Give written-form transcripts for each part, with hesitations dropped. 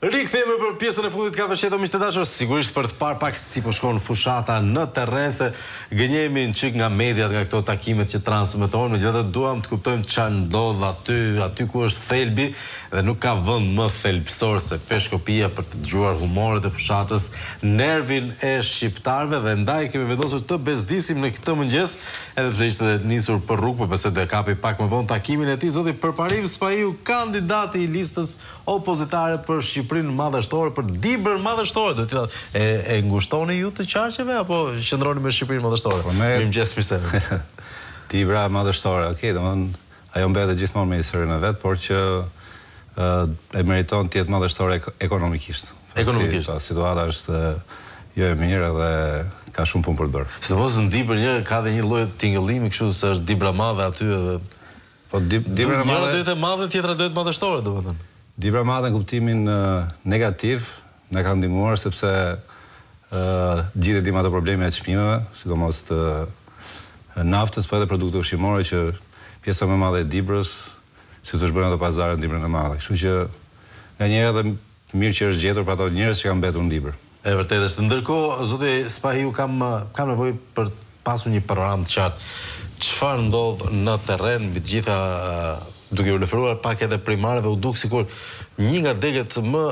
Rikthehemi për pjesën e fundit ka vështeto miq të dashur, sigurisht për të parë pak si po shkon fushata në terren, se gënjemi në çik nga mediat, nga këto takimet që transmetojnë, megjithatë duam të kuptojmë çfarë ndodh aty ku është thelbi, dhe nuk ka vend më thelbësor se Peshkopia për të dëgjuar humoret e fushatës, nervin e shqiptarëve, dhe ndaj kemi vendosur të bezdisim në këtë mëngjes, edhe pse ishte nisur për rrugë, por besoj do e kapi pak më vonë takimin e tij zoti Përparim Spahiu, kandidati i listës opozitare për Shqipërinë madhështore, për Dibrën madhështore. Do të thotë, e ngushtoni ju të qarqeve apo qëndroni me Shqipërinë madhështore? Mirëmëngjes, mirëse. Dibra madhështore, okay, domethënë ajo mbetet gjithmonë me historinë e vet, por që e meriton të jetë madhështore ekonomikisht. Ekonomikisht. Situata është jo e mirë dhe ka shumë punë për të bërë. Sidomos në Dibrë njëherë ka dhe një lloj tingëllimi, kështu se është Dibra madhe aty edhe. Po Dibra madhe do të madhe, tjetra do të madhështore, domethënë. Dibra madhe në kuptimin negativ na ka ndihmuar sepse gjithë dim ato probleme të çmimeve, sidomos të naftës, po edhe produkte ushqimore, që pjesa më e madhe e Dibrës, si të shbërën ato pazare në Dibrën e madhe. Kështu që nganjëherë edhe mirë që është gjetur për ato njerëz që kanë mbetur në Dibër. E vërtetë është. Ndërkohë, zoti Spahiu, kam nevojë për pasur një program të qartë. Çfarë ndodh në terren mbi të gjitha, duke u referuar pak edhe primarëve, u duk sikur një nga degët më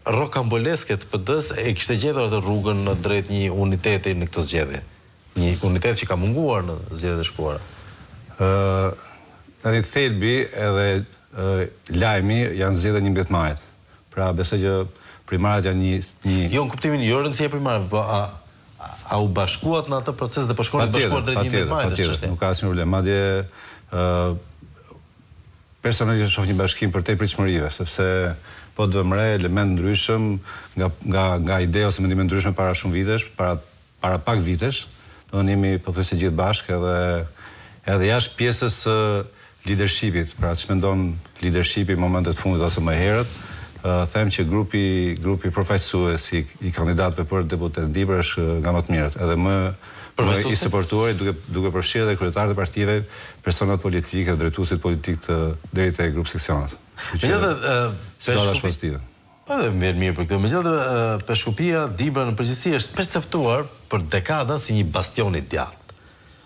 rokamboleske të PD-s e kishte gjetur atë rrugën në drejt një uniteti në këtë zgjedhje. Një unitet që ka munguar në zgjedhjet e shkuara. Tani thelbi edhe lajmi janë zgjedhje 11 majit. Pra besoj që primarët janë një Jo në kuptimin jo rëndësia e primarëve, po a u bashkuat në atë proces dhe po shkoni të bashkuar drejt 11 majit, është çështja. Nuk ka asnjë problem. Madje personalisht shoh një bashkim për te pritshmërive, sepse po të vëmre element ndryshëm nga ide ose mendime ndryshme para shumë vitesh, para pak vitesh, do të jemi pothuajse gjithë bashkë edhe jashtë pjesës leadershipit, pra ç'mendon mendon leadershipi në momentet e fundit ose më herët, them që grupi përfaqësues i kandidatëve për deputet në Dibër është nga më të mirët, edhe më i suportuar, duke përfshirë edhe kryetarët e partive, personat politikë dhe drejtuesit politik të deri te grup seksionat. Situata është pozitive. Po edhe mirë për këtë. Megjithatë, Peshkopia, Dibra në përgjithësi është perceptuar për dekada si një bastion i djathtë.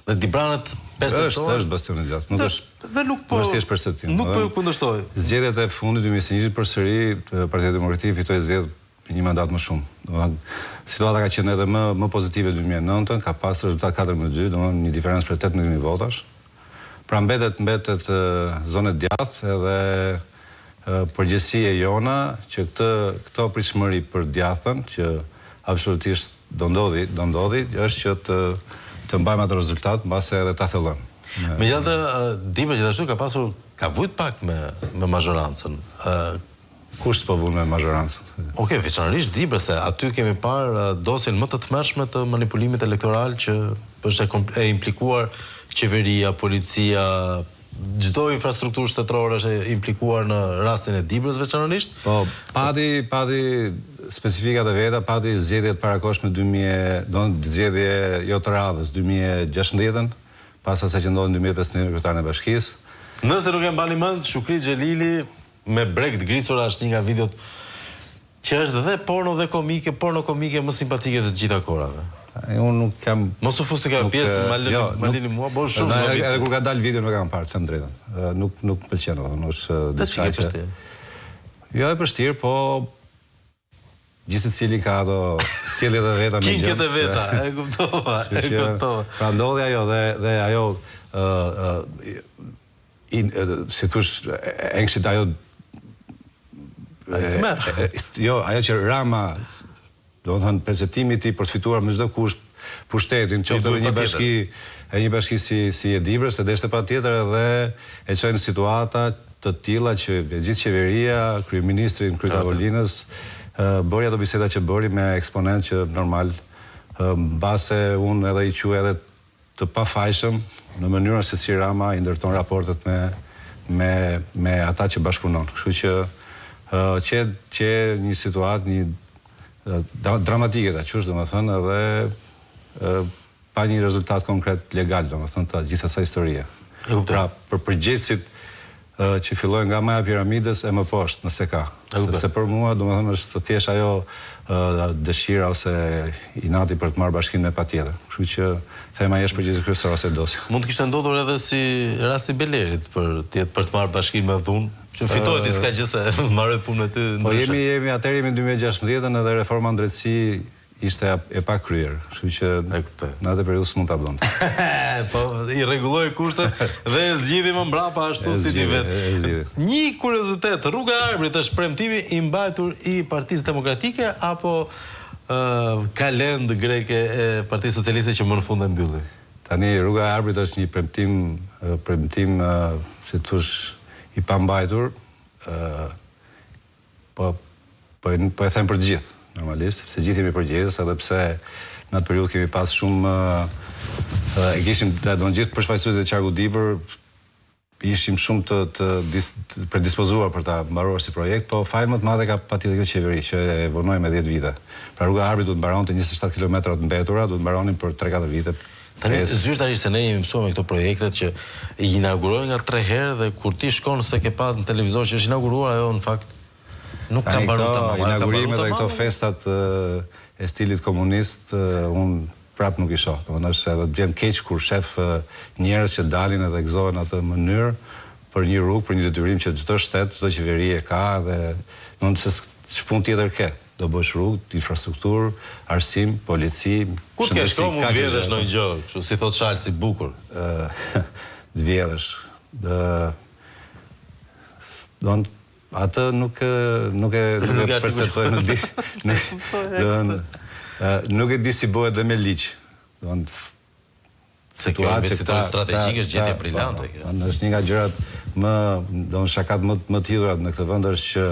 Dhe Dibranët perceptojnë është bastion i djathtë, nuk është thjesht perceptim. Nuk po ju kundërshtoj. Zgjedhjet e fundit 2021 përsëri Partia Demokratike fitoi zgjedhje për një mandat më shumë. Situata ka qenë edhe më pozitive 2009, ka pas rezultat 4-2, domethënë një diferencë për 18.000 votash. Pra mbetet zonë djathtë edhe përgjegjësia jona që këto pritshmëri për djathtën që absolutisht do ndodhi është që të mbajmë atë rezultat mbase edhe ta thellojmë. Megjithatë, Dibra gjithashtu ka vujt pak me mazhorancën. Kush s'po vun me mazhorancën? Okej, veçanërisht Dibra, se aty kemi parë dosjen më të tmerrshme të manipulimit elektoral që është e implikuar qeveria, policia, çdo infrastrukturë shtetërore është e implikuar në rastin e Dibrës veçanërisht. Po, pati specifikat e veta, pati zgjedhjet parakoshme zgjedhje jo të radhës 2016, pas asaj që ndodhi në 2015 kryetarin e bashkisë. Nëse nuk e mbani mend, Shukri Xhelili me brek të grisura është një nga videot që është dhe porno komike më simpatike të gjitha kohërave. Unë nuk kam... Mos u fus të ka pjesë, ma lini mua, bo shumë zë edhe kur ka dalë video nuk kam parë, të them drejtën. Nuk pëlqen, është diçka që... Jo e përshtirë, po gjithë secili ka ato sjelljet e veta me gjë. Kinket e veta, e kuptova. Pra ndodhi ajo dhe ajo si thush engshit ajo jo, ajo që Rama, do të thënë perceptimi i tij për të fituar me çdo kusht pushtetin, qoftë edhe një bashki si e Dibrës, edhe është patjetër edhe e çojnë situata të tilla që gjithë qeveria, kryeministri Kryet Avolinës bëri ato biseda që bëri me eksponent që normal mbase unë edhe i quaj edhe të pafajshëm në mënyrën se si Rama i ndërton raportet me ata që bashkëpunon. Kështu që një situatë, një dramatike ta qush, domethënë, edhe pa një rezultat konkret legal, domethënë, të gjithë asaj historie. Pra, për përgjegjësit që fillojnë nga maja piramides e më poshtë, nëse ka. Sepse për mua, domethënë, është thjesht ajo dëshira ose inati për të marrë bashkinë me patjetër. Kështu që thema jesh përgjithësisht kryesore se dosi. Mund të kishte ndodhur edhe si rasti Belerit për të marrë bashkinë me dhunë, që fitohet diçka gjë se marrë punë me ty. Po jemi atëherë jemi në 2016 edhe reforma në drejtësi ishte e pa kryer, kështu që në atë periudhë s'mund ta bënte. Po i rregulloi kushtet dhe zgjidhi më mbrapa ashtu si ti vetë. Një kuriozitet, rruga e Arbërit është premtimi i mbajtur i Partisë Demokratike apo kalend greke e Partisë Socialiste që më në fund e mbylli? Tani rruga e Arbërit është një premtim si thosh i pambajtur, po e them për të gjithë. Normalisht, se gjithë jemi përgjegjës, edhe pse në atë periudhë kemi pas shumë e kishim gjithë përshfaqësuesit e qarku Dibër ishim shumë të predispozuar për ta mbaruar si projekt, po fajin më të madh ka patjetër kjo qeveri që e vonoi me 10 vite. Pra rruga e Arbërit duhet mbaronte 27 kilometra të mbetura, duhet mbaronin për 3-4 vite. Tani zyrtarisht se ne jemi mësuar me këto projektet që i inaugurojnë nga 3 herë dhe kur ti shkon se ke pa në televizor që është inauguruar ajo në fakt nuk ka mbaruar tamam. Inaugurimet dhe këto festat e stilit komunist unë prap nuk i shoh. Domethënë edhe të vjen keq kur shef njerëz që dalin edhe gëzohen atë mënyrë për një rrugë, për një detyrim që çdo shtet, çdo qeveri e ka dhe domethënë se ç'punë tjetër ke. Do bësh rrugë, infrastrukturë, arsim, polici, ku të kesh kohë mund vjedhësh ndonjë gjë, kështu si thot Charles, i bukur. Të vjedhësh. Atë nuk e perceptoj nuk e di si bëhet dhe me ligj. Se kjo investitor strategjik është gjendje brillante. Është një nga gjërat shakat më të hidhurat në këtë vend është që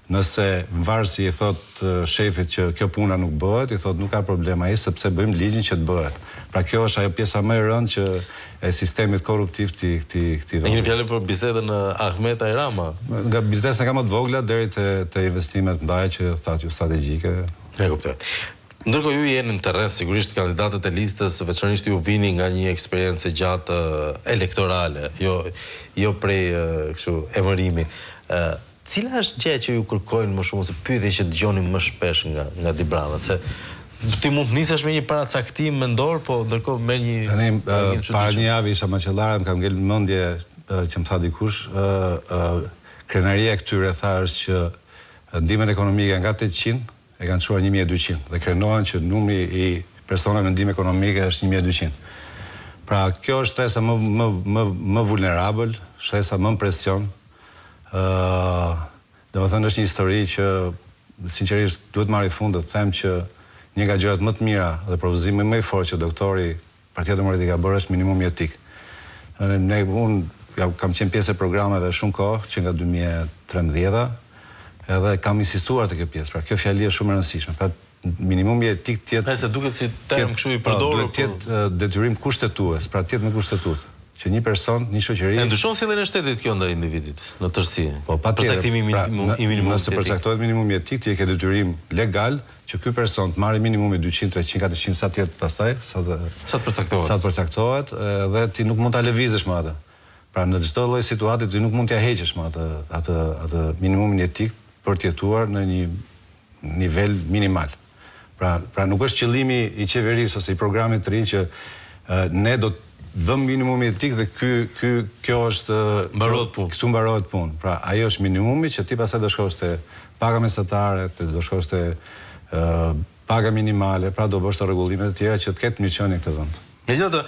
nëse varësi i thot shefit që kjo puna nuk bëhet, i thot nuk ka problem ai sepse bëjmë ligjin që të bëhet. Pra kjo është ajo pjesa më e rëndë që e sistemit korruptiv këtij vendi. Ne kemi fjalën për bisedën në Ahmet Ajrama. Nga biznesa nga më të vogla deri te investimet ndaja që thatë ju strategjike. E kuptoj. Ndërkohë ju jeni në terren, sigurisht kandidatët e listës, veçanërisht ju vini nga një eksperiencë gjatë elektorale, jo prej kështu emërimi. Cila është gjë që ju kërkojnë më shumë ose pyetje që dëgjoni më shpesh nga Dibrava, se ti mund të nisesh me një paracaktim mendor, po ndërkohë me një para një javë isha Maçellare, më ka ngel mendje që më tha dikush, krenaria e këtyre tha është që ndihmën ekonomike nga 800 e kanë çuar 1200 dhe krenohen që numri i personave me ndihmë ekonomike është 1200. Pra kjo është shtresa më vulnerabël, shtresa më në presion. Domethënë është një histori që sinqerisht duhet marrë fund të them që një nga gjërat më të mira dhe propozimi më i fortë që doktori Partia Demokratike ka bërë është minimumi etik. Unë kam qenë pjesë e programeve shumë kohë, që nga 2013 edhe kam insistuar te kjo pjesë. Pra kjo fjali është shumë e rëndësishme. Pra minimumi etik tjetë se duket si term kështu i përdorur, duhet tjetë detyrim kushtetues, pra tjetë me kushtetut. Që një person, një shoqëri... E ndryshon sjelljen e shtetit kjo ndaj individit, në tërësi. Po, patjetër. Përcaktimi i minimumit nëse përcaktohet minimumi etik, ti e ke detyrim legal që ky person të marrë minimumi 200, 300, 400 sa të jetë pastaj, sa të përcaktohet, dhe ti nuk mund ta lëvizësh me atë. Pra në çdo lloj situate ti nuk mund t'ia heqësh me atë minimumin etik për të jetuar në një nivel minimal. Pra nuk është qëllimi i qeverisë ose i programit të ri që ne do të vëm minimumi etik dhe kjo është këtu mbarohet punë. Pra ajo është minimumi që ti pastaj do shkosh te paga mesatare, do shkosh te paga minimale, pra do bësh të rregullimet e tjera që të ketë mirëqenie këtë vend. Megjithatë,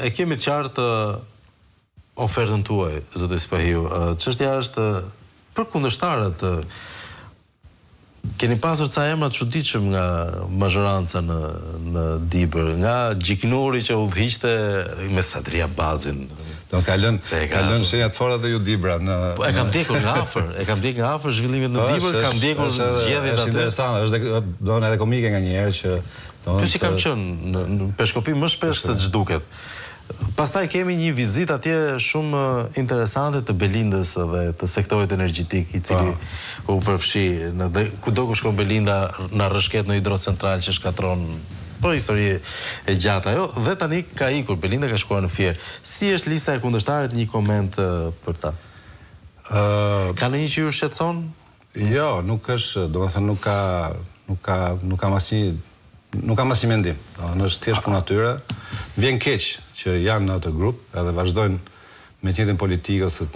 e kemi të qartë ofertën tuaj, zoti Spahiu. Çështja është për kundërshtarët. Keni pasur ca emra të çuditshëm nga mazhoranca në Dibër, nga Gjiknuri që udhëhiqte me Sadria Bazin. Do ka lënë shenjat forta te ju Dibra në Po e kam ndjekur nga afër, zhvillimet në Dibër, kam ndjekur zgjedhjet atë. Është interesante, është edhe komike nganjëherë që si kam qenë në Peshkopi më shpesh se ç'duket. Pastaj kemi një vizitë atje shumë interesante të Belindës dhe të sektorit energjetik i cili u përfshi dhe kudo ku shkon Belinda na rrëshket në hidrocentral që shkatron po histori e gjatë ajo dhe tani ka ikur Belinda ka shkuar në Fier. Si është lista e kundërshtarëve, një koment për ta? Ka në një që ju shqetëson? Jo, nuk është, do më thënë nuk ka mas një mendim. Është thjesht për natyre. Vjen keq që janë në atë grup edhe vazhdojnë me të njëjtën politikë ose të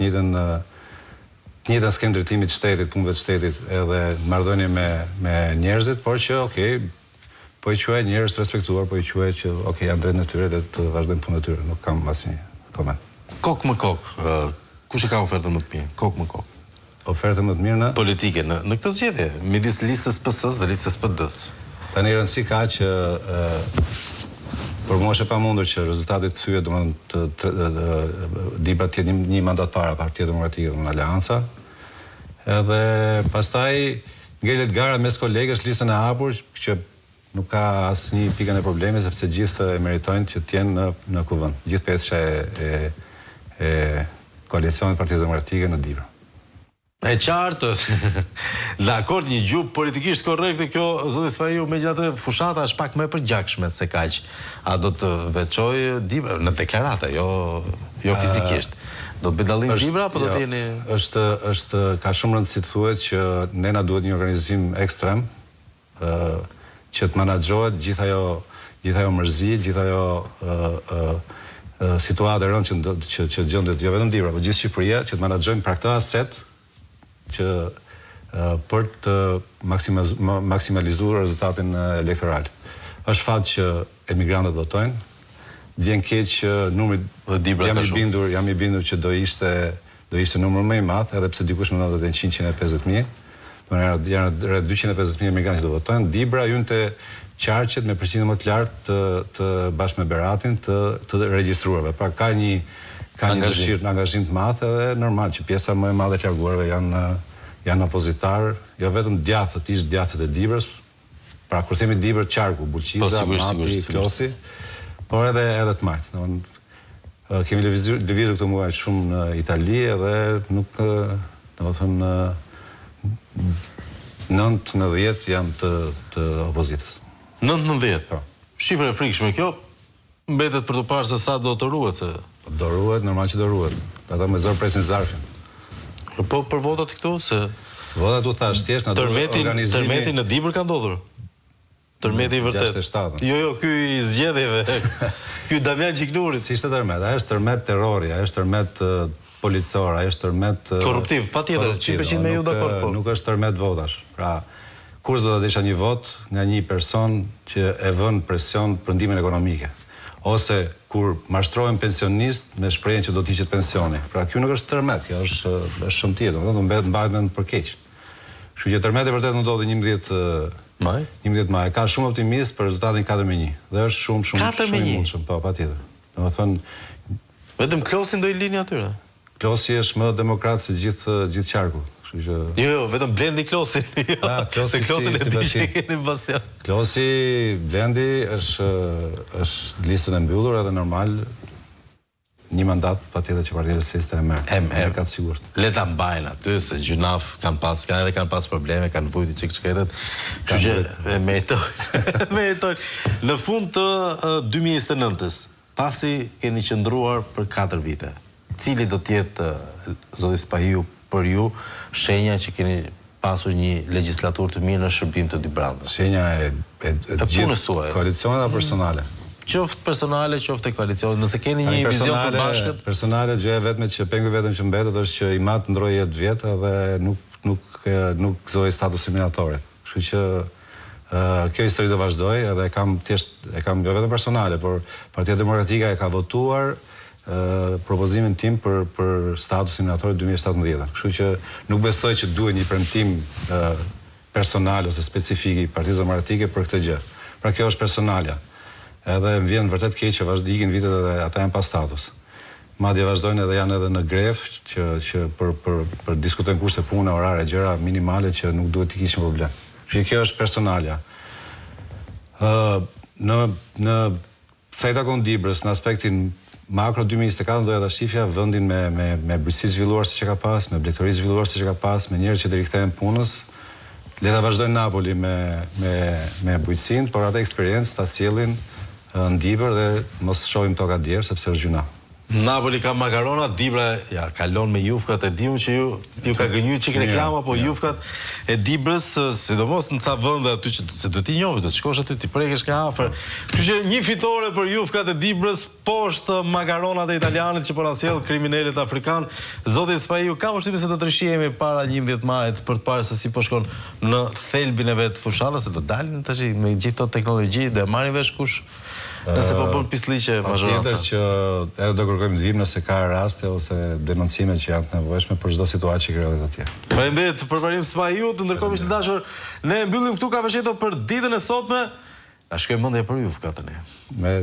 njëjtën skemë drejtimit të shtetit, punëve të shtetit edhe marrëdhënie me njerëzit, por që po i quaj njerëz të respektuar, po i quaj që janë drejt në tyre dhe të vazhdojnë punën e tyre, nuk kam asnjë koment. Kok më kok, kush e ka ofertën më të mirë? Kok më kok. Ofertën më të mirë në politike në këtë zgjedhje, midis listës PS-s dhe listës PD-s. Tani rëndësi ka që për mua është e pamundur që rezultati të thyet, domethënë Dibra të jetë një mandat para Partia Demokratike në Aleanca. Edhe pastaj ngelet gara mes kolegësh listën e hapur që nuk ka asnjë pikën e problemi sepse gjithë e meritojnë që të jenë në kuvend. Gjithë pesha e koalicionit Partisë Demokratike në Dibra. E qartë, dakord, një gjuhë politikisht korrekte kjo, zoti Sfaiu, megjithatë fushata është pak më e përgjakshme se kaq. A do të veçoj Dibra në deklarata, jo fizikisht. Do të bëj dallim Dibra apo do të jeni është ka shumë rëndësi të thuhet që ne na duhet një organizim ekstrem që të menaxhohet gjithë ajo mërzi, gjithë ajo situatë e rëndë që gjendet jo vetëm Dibra, por gjithë Shqipëria, që të menaxhojmë pra këtë aset që për të maksimalizuar rezultatin elektoral. Është fat që emigrantët votojnë, vjen keq që numri jam i bindur që do ishte numër më i madh, edhe pse dikush mendon se do të jenë 150.000. Janë rreth 250.000 emigrantë që do votojnë. Dibra hyn te qarqet me përqindje më të lartë të bashkë me Beratin të regjistruarve. Pra ka një dëshirë në angazhim të madh edhe normal që pjesa më e madhe e larguarve janë opozitar, jo vetëm djathët, ish djathët e Dibrës, pra kur themi Dibër qarku, Bulqiza, Mati, Klosi, por edhe të majtë. Kemi lëvizur këtë muaj shumë në Itali edhe nuk, domethënë 9-10 janë të opozitës. 9-10? Po. Shifër e frikshme kjo, mbetet për të parë se sa do të ruhet. Do ruhet, normal që do ruhet. Ata me zor presin zarfin. Po për votat këtu, se... Votat u thash tjesht, në organizimi... Tërmeti në Dibër ka ndodhur? Tërmeti i vërtet? 67. Jo, ky i zgjedhjeve. Ky Damian Gjiknurit. Si ishte tërmet? Ajo është tërmet terrori, ajo është tërmet policor, ajo është tërmet... Korruptiv, patjetër, 100% me ju dakord. Nuk është tërmet votash. Pra, kur do të desha një vot nga një person që e vën presion për ndihmën ekonomike, ose kur mashtrohen pensionist me shprehjen që do të hiqet pensioni. Pra, kjo nuk është tërmet, kjo është shumë tjetër, do mbahet për keq. Kështu që tërmeti vërtet ndodhi 11 maj. Ka shumë optimist për rezultatin 4-1. Dhe është shumë i mundshëm, po, patjetër. Domethënë, vetëm Klosi do i lini atyre. Klosi është më demokrat se gjithë qarku. Jo, vetëm Blendi Klosi. Klosi si Bastion. Klosi, Blendi është listën e mbyllur edhe normal një mandat patjetër që Partia Socialiste e merr. Ka të sigurt. Le ta mbajnë aty se gjunaf kanë pas probleme, kanë vujt i çik-çiketet. Kështu që meritojnë. Në fund të 2029-s, pasi keni qëndruar për 4 vite, cili do të jetë, zoti Sfaiu, për ju shenja që keni pasur një legjislaturë të mirë në shërbim të dy brandës? Shenja e gjithë koalicionet apo personale? Qoftë personale, qoftë e koalicionet. Nëse keni një vizion për bashkët? Personale, gjëja vetme që pengu vetëm që mbetet është që i matë ndrojë 10 vjetë dhe nuk gëzoj status seminatorit. Kështu që kjo histori do vazhdoj edhe e kam jo vetëm personale, por Partia Demokratike e ka votuar propozimin tim për status seminatorit 2017. Kështu që nuk besoj që duhet një premtim personal ose specifik i Partisë Demokratike për këtë gjë. Pra kjo është personalja. Edhe më vjen vërtet keq që ikin vitet edhe ata janë pa status. Madje vazhdojnë edhe janë edhe në gref që për diskutojnë kushte pune, orare, gjëra minimale që nuk duhet t'i kishin problem. Kështu që kjo është personalja. Në sa i takon Dibrës, në aspektin makro 2024 doja ta shifja vendin me bujqësi zhvilluar si që ka pas, me blegtori zhvilluar si që ka pas, me njerëz që të rikthehen punës. Le ta vazhdojnë Napoli me bujqësinë, por atë eksperiencë ta sjellin në Dibër dhe mos shohim toka djerë sepse është gjuna. Napoli ka makarona, Dibra ja kalon me Jufkat, e diun që ju ka gënjur çik reklama, po Jufkat e Dibrës, sidomos në ca vende aty që se do t'i njohësh, do të shkosh aty, ti prekesh ka afër. Kështu që një fitore për Jufkat e Dibrës poshtë makaronat e italianit që po na sjell kriminalet afrikan. Zoti Spaiu, kam vështirësi se do të rishihemi para 11 majit për të parë se si po shkon në thelbin e vet fushatës, se do dalin tash me gjithë këto teknologji, do e marrin vesh kush. Nëse po bën pisliqe mazhoranca. Që edhe do kërkojmë të vim nëse ka raste ose denoncime që janë të nevojshme për çdo situatë që krijohet atje. Faleminderit për parim Spaiu, ndërkohë miq të dashur, ne mbyllim këtu kafesheto për ditën e sotme. Na shkojmë mendje për Jufkat tani. Me